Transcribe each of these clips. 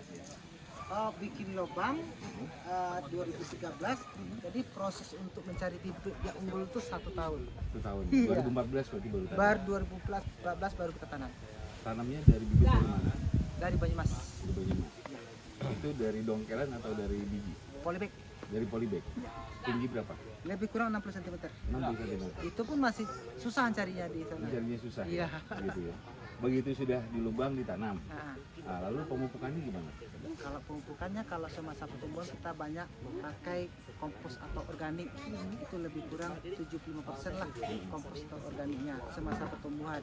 ya. Bikin lubang 2013. Jadi proses untuk mencari bibit yang unggul itu 1 tahun. 1 tahun. Iya. 2014 berarti baru tanam. Baru 2014 baru kita tanam. Tanamnya dari bibit dari mana? Dari Banyumas. Dari Banyumas. Itu dari dongkelan atau dari biji? Polybag. Dari polybag. Tinggi berapa? Lebih kurang 60 cm. 60 cm. Itu pun masih susah carinya di sana. Mencarinya susah. Iya. Ya? Gitu ya. Begitu sudah di lubang ditanam. Nah, Nah, lalu pemupukannya gimana? kalau pemupukannya kalau semasa pertumbuhan kita banyak memakai kompos atau organik, itu lebih kurang 75% lah kompos atau organiknya semasa pertumbuhan.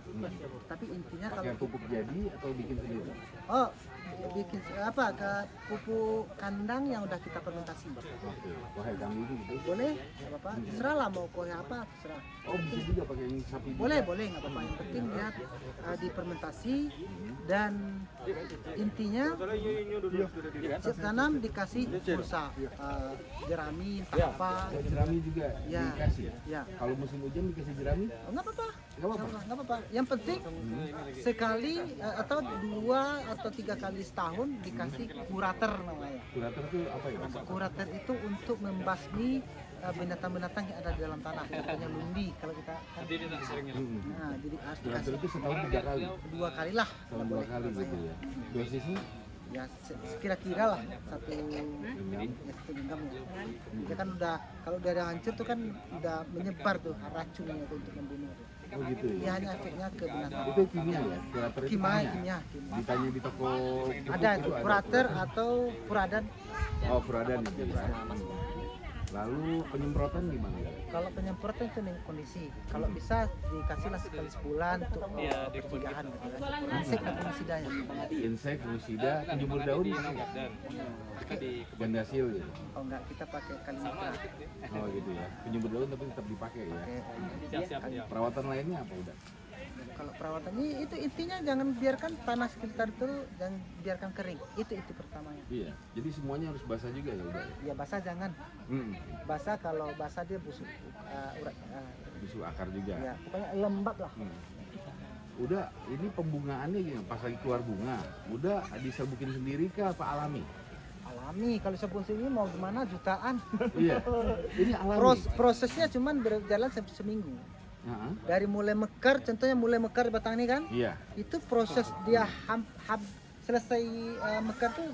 Tapi intinya kalau Pakai pupuk jadi atau bikin sendiri? bikin apa ke pupuk kandang yang udah kita fermentasi. Oke. Wahai kambing gitu. Boleh, nggak apa-apa. Terserah lah mau kue apa, terserah. Oh, bisa juga pakai yang sapi. Boleh, nggak apa-apa. Yang penting dia difermentasi dan intinya siap tanam dikasih pulsa, jerami, entah apa. Jerami juga Ya. dikasih. Ya, Kalau musim hujan dikasih jerami? nggak apa-apa. Nggak apa-apa. Nggak apa-apa. Yang penting sekali atau 2 atau 3 kali setahun dikasih kurater namanya. Kurator itu apa ya? Kurater itu untuk membasmi binatang-binatang yang ada di dalam tanah, contohnya lundi kalau kita kan. Nah, jadi harus Kurator dikasih itu setahun 3 kali. 2 kali lah. Setahun 2 kali gitu ya. Dosisnya? Ya kira-kira lah satu genggam ya. Dia kan udah kalau udah ada hancur tuh kan udah menyebar tuh racunnya tuh untuk membunuh. Oh gitu Dia ya. hanya efeknya ke binatang. Itu kimia ya? Kurator itu Kimia. Ditanya di toko pupuk Ada itu ada kurater atau puradan. Oh, furadan itu ya. Lalu penyemprotan gimana ya? Kalau penyemprotan itu nih kondisi. Kalau bisa dikasihlah sekali sebulan untuk pencegahan gitu kan. Insek dan fungisidanya. Insek, fungisida, penjemur daun gimana? Gandasil gitu. Kalau enggak kita pakai kalimata. Oh gitu ya. Penjemur daun tapi tetap dipakai ya. Pakai Perawatan lainnya apa udah? kalau perawatannya itu intinya jangan biarkan tanah sekitar itu jangan biarkan kering. Itu pertamanya. Iya. Jadi semuanya harus basah juga ya udah. Ya basah jangan. Basah kalau basah dia busuk urat. Busuk akar juga. Ya pokoknya lembab lah. Udah ini pembungaannya gimana? Pas lagi keluar bunga, udah diserbukin sendiri kah apa alami? Alami kalau sebelum sini mau gimana jutaan. Iya. Ini alami. Prosesnya cuman berjalan seminggu. Dari mulai mekar, contohnya mulai mekar batang ini kan, Iya. itu proses dia selesai mekar tuh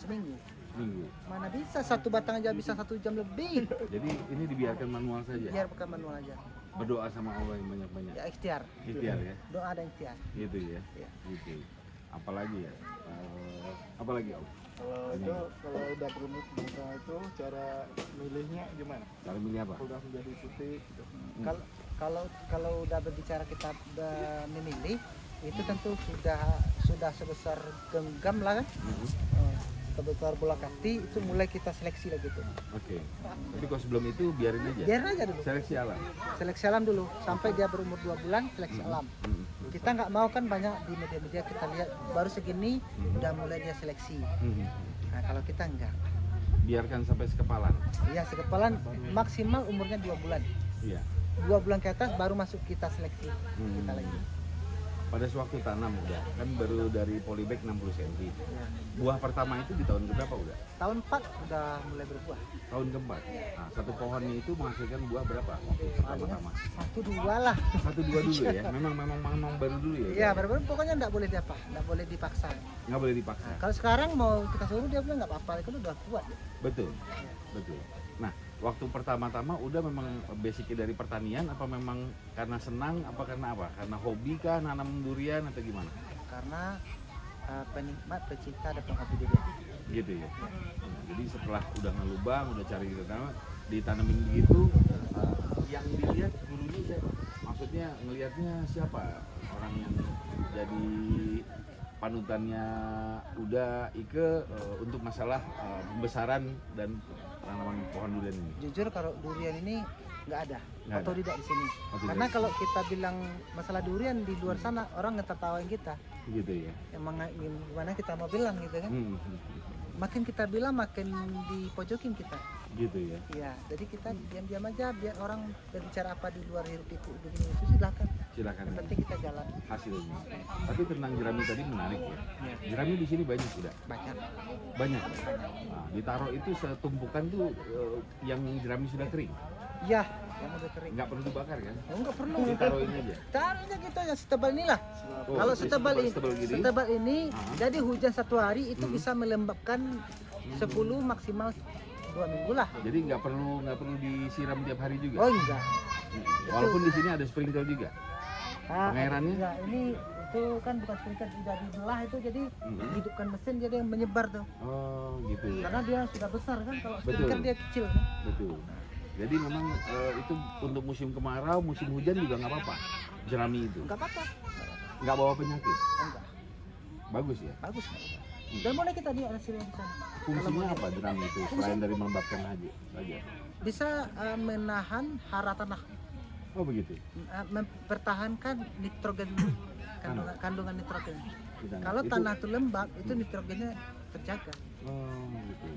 seminggu. Minggu. Mana bisa satu batang aja bisa 1 jam lebih. Jadi ini dibiarkan manual saja. Biar pakai manual aja. Berdoa sama Allah yang banyak-banyak. Ya ikhtiar. Ikhtiar ya. Doa dan ikhtiar. Gitu ya. Ya. Gitu. Apalagi ya? Apalagi Om? Kalau udah berumur bunga itu cara milihnya gimana? Cara milih apa? Udah menjadi putih gitu. Kalau udah berbicara kita udah memilih itu tentu sudah sebesar genggam lah kan. Sebesar bola kaki itu mulai kita seleksi lah gitu. Oke. Tapi kalau sebelum itu biarin aja. Biarin aja dulu. Seleksi alam. Seleksi alam dulu sampai dia berumur 2 bulan seleksi alam. Kita nggak mau kan banyak di media-media kita lihat baru segini udah mulai dia seleksi. Nah kalau kita enggak. Biarkan sampai sekepalan. Iya sekepalan maksimal umurnya 2 bulan. Iya. 2 bulan ke atas baru masuk kita seleksi kita lagi. Pada sewaktu tanam udah kan baru dari polybag 60 cm. Ya. Buah pertama itu di tahun keberapa udah? Tahun 4 udah mulai berbuah. Tahun keempat. Nah, satu pohonnya itu menghasilkan buah berapa waktu pertama-tama? 1-2 lah. 1-2 dulu ya. Memang baru dulu ya. Iya baru pokoknya nggak boleh nggak boleh dipaksa. Nggak boleh dipaksa. Nah, kalau sekarang mau kita suruh dia bilang nggak apa-apa, itu udah kuat. Betul. Betul. Nah, waktu pertama-tama udah memang basicnya dari pertanian apa memang karena senang apa karena apa? Karena hobi kah nanam durian atau gimana? Karena penikmat, pecinta dan penghobi durian. Gitu ya. Jadi setelah udah ngelubang, udah cari ditanamin begitu, yang dilihat gurunya siapa? Maksudnya ngelihatnya siapa? Orang yang jadi panutannya udah Ike untuk masalah pembesaran dan tanaman pohon durian ini. Jujur kalau durian ini nggak ada, Nggak atau ada. tidak di sini. Otodidak. Karena kalau kita bilang masalah durian di luar sana orang ngetertawain kita. Gitu ya. Emang gimana kita mau bilang gitu kan? Makin kita bilang makin dipojokin kita. Gitu ya. Iya, jadi kita diam-diam aja biar orang berbicara apa di luar hirup pikuk begini itu silakan. Silakan Yang penting kita jalan. hasilnya. Tapi tentang jerami tadi menarik ya. Ya, Jerami di sini banyak tidak? banyak. Banyak. Nah, ditaruh itu setumpukan tuh yang jerami sudah kering. Ya, yang udah kering. Nggak perlu dibakar kan? Oh, nggak perlu. Ditaruhin aja. Taruhnya gitu yang setebal inilah. Oh, Kalau setebal setebal ini, gini? setebal ini, Ah. jadi hujan satu hari itu bisa melembabkan 10 maksimal 2 minggu lah. Jadi nggak perlu disiram tiap hari juga. Oh enggak. Walaupun di sini ada sprinkler juga. Pengairannya? Ya, ini itu kan bukan sprinkler, sudah dibelah itu, jadi hidupkan mesin jadi yang menyebar tuh. Oh gitu. Karena dia sudah besar kan, kalau Betul. sprinkler dia kecil kan. Betul. Jadi memang itu untuk musim kemarau, musim hujan juga nggak apa-apa. Jerami itu Enggak apa-apa. nggak bawa penyakit. Enggak. Bagus ya. Bagus. Dan boleh kita lihat hasilnya di sana. Fungsinya apa jerami itu selain dari melembabkan saja? Bisa menahan hara tanah, Oh begitu. mempertahankan nitrogen, kandungan nitrogen. Di tanah. Kalau Itu- tanah itu lembab, itu nitrogennya terjaga. Oh gitu.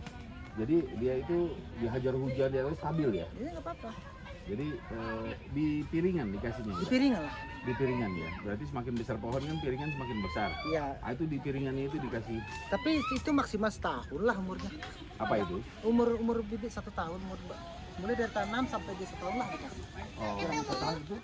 Jadi dia itu dihajar hujan dia stabil ya. Ini nggak apa-apa. Jadi di piringan dikasihnya. Di ya? piringan lah. Di piringan ya. Berarti semakin besar pohon kan piringan semakin besar. Iya. Ah, itu di piringannya itu dikasih Tapi itu maksimal setahun lah umurnya. apa itu? Umur bibit 1 tahun. Mulai dari tanam sampai dia setahun lah dikasih. Oh, Kurang setahun itu